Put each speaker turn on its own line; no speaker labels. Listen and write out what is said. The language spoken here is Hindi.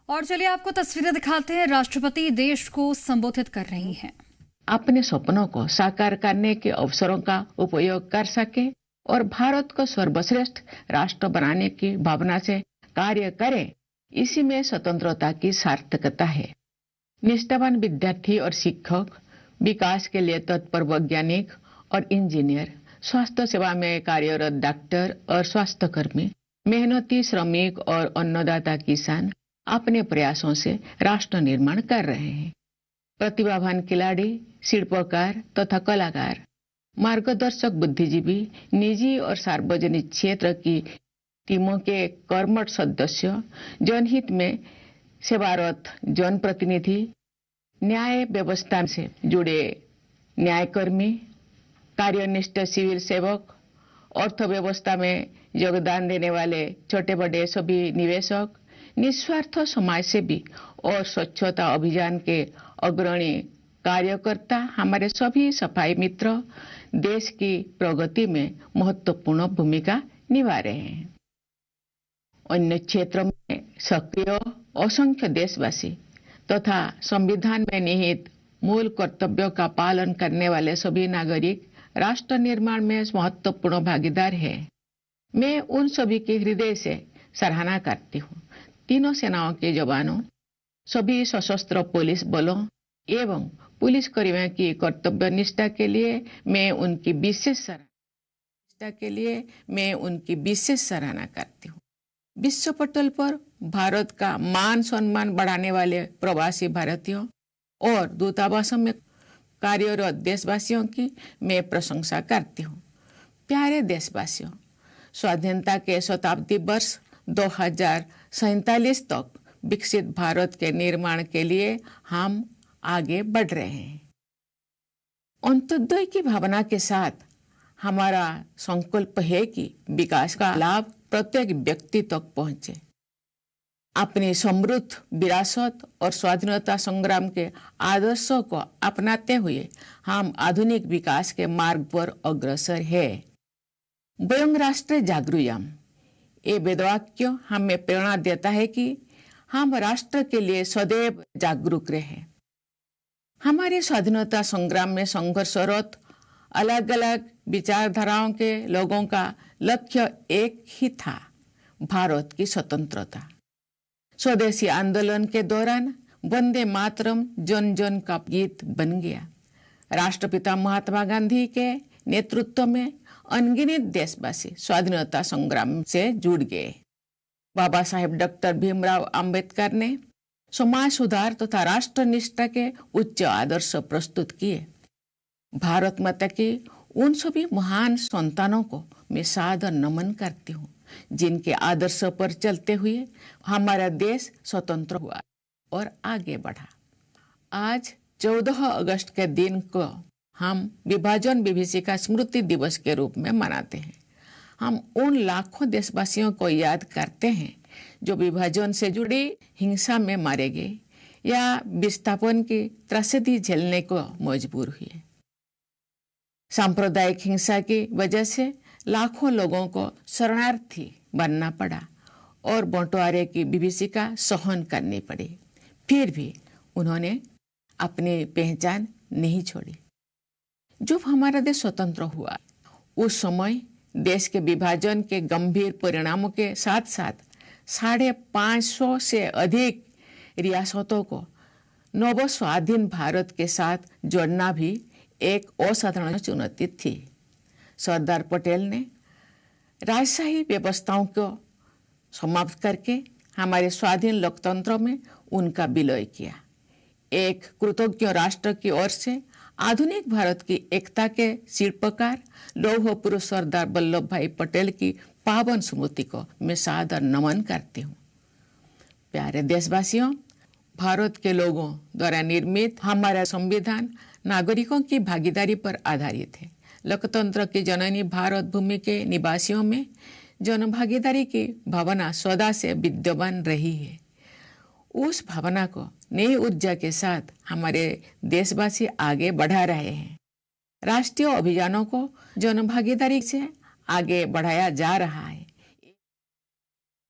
और चलिए आपको तस्वीरें दिखाते हैं। राष्ट्रपति देश को संबोधित कर रही हैं।
अपने सपनों को साकार करने के अवसरों का उपयोग कर सके और भारत को सर्वश्रेष्ठ राष्ट्र बनाने की भावना से कार्य करें, इसी में स्वतंत्रता की सार्थकता है। निष्ठावान विद्यार्थी और शिक्षक, विकास के लिए तत्पर वैज्ञानिक और इंजीनियर, स्वास्थ्य सेवा में कार्यरत डॉक्टर और स्वास्थ्यकर्मी, मेहनती श्रमिक और अन्नदाता किसान अपने प्रयासों से राष्ट्र निर्माण कर रहे हैं। प्रतिभावान खिलाड़ी, शिल्पकार तथा कलाकार, मार्गदर्शक बुद्धिजीवी, निजी और सार्वजनिक क्षेत्र की टीमों के कर्मठ सदस्य, जनहित में सेवारत जनप्रतिनिधि, न्याय व्यवस्था से जुड़े न्यायकर्मी, कार्यनिष्ठ सिविल सेवक, अर्थव्यवस्था में योगदान देने वाले छोटे बड़े सभी निवेशक, निस्वार्थ समाजसेवी और स्वच्छता अभियान के अग्रणी कार्यकर्ता, हमारे सभी सफाई मित्र देश की प्रगति में महत्वपूर्ण भूमिका निभा रहे हैं। अन्य क्षेत्रों में सक्रिय असंख्य देशवासी तथा संविधान में निहित मूल कर्तव्यों का पालन करने वाले सभी नागरिक राष्ट्र निर्माण में महत्वपूर्ण भागीदार है। मैं उन सभी की हृदय से सराहना करती हूँ। तीनों सेनाओं के जवानों, सभी सशस्त्र पुलिस बलों एवं पुलिस कर्मियों की कर्तव्य निष्ठा के लिए मैं उनकी विशेष सराहना करती हूँ। विश्व पटल पर भारत का मान सम्मान बढ़ाने वाले प्रवासी भारतीयों और दूतावासों में कार्यरत देशवासियों की मैं प्रशंसा करती हूँ। प्यारे देशवासियों, स्वाधीनता के शताब्दी वर्ष 2047 तक विकसित भारत के निर्माण के लिए हम आगे बढ़ रहे हैं। अंत्योदय की भावना के साथ हमारा संकल्प है कि विकास का लाभ प्रत्येक व्यक्ति तक पहुंचे। अपनी समृद्ध विरासत और स्वाधीनता संग्राम के आदर्शों को अपनाते हुए हम आधुनिक विकास के मार्ग पर अग्रसर है। वयं राष्ट्रे जागृयाम, ये वेदवाक्य हमें प्रेरणा देता है कि हम राष्ट्र के लिए सदैव जागरूक रहे। हमारे स्वाधीनता संग्राम में संघर्षरत अलग अलग विचारधाराओं के लोगों का लक्ष्य एक ही था, भारत की स्वतंत्रता। स्वदेशी आंदोलन के दौरान वंदे मातरम जन जन का गीत बन गया। राष्ट्रपिता महात्मा गांधी के नेतृत्व में अनगिनत देशवासी स्वाधीनता संग्राम से जुड़ गए। बाबा साहेब डॉक्टर भीमराव अंबेडकर ने समाज सुधार तथा राष्ट्र निष्ठा के उच्च आदर्श प्रस्तुत किए। भारत माता की उन सभी महान संतानों को मैं सादर नमन करती हूँ, जिनके आदर्श पर चलते हुए हमारा देश स्वतंत्र हुआ और आगे बढ़ा। आज 14 अगस्त के दिन को हम विभाजन विभीषिका स्मृति दिवस के रूप में मनाते हैं। हम उन लाखों देशवासियों को याद करते हैं जो विभाजन से जुड़ी हिंसा में मारे गए या विस्थापन की त्रासदी झेलने को मजबूर हुए। सांप्रदायिक हिंसा की वजह से लाखों लोगों को शरणार्थी बनना पड़ा और बंटवारे की विभीषिका सहन करनी पड़ी। फिर भी उन्होंने अपनी पहचान नहीं छोड़ी। जब हमारा देश स्वतंत्र हुआ, उस समय देश के विभाजन के गंभीर परिणामों के साथ साथ 550 से अधिक रियासतों को नव स्वाधीन भारत के साथ जोड़ना भी एक असाधारण चुनौती थी। सरदार पटेल ने राजशाही व्यवस्थाओं को समाप्त करके हमारे स्वाधीन लोकतंत्र में उनका विलय किया। एक कृतज्ञ राष्ट्र की ओर से आधुनिक भारत की एकता के शिल्पकार लौह पुरुष सरदार वल्लभ भाई पटेल की पावन स्मृति को मैं सादर नमन करती हूँ। प्यारे देशवासियों, भारत के लोगों द्वारा निर्मित हमारा संविधान नागरिकों की भागीदारी पर आधारित है। लोकतंत्र की जननी भारत भूमि के निवासियों में जनभागीदारी की भावना सदा से विद्यमान रही है। उस भावना को नई ऊर्जा के साथ हमारे देशवासी आगे बढ़ा रहे हैं। राष्ट्रीय अभियानों को जनभागीदारी से आगे बढ़ाया जा रहा है।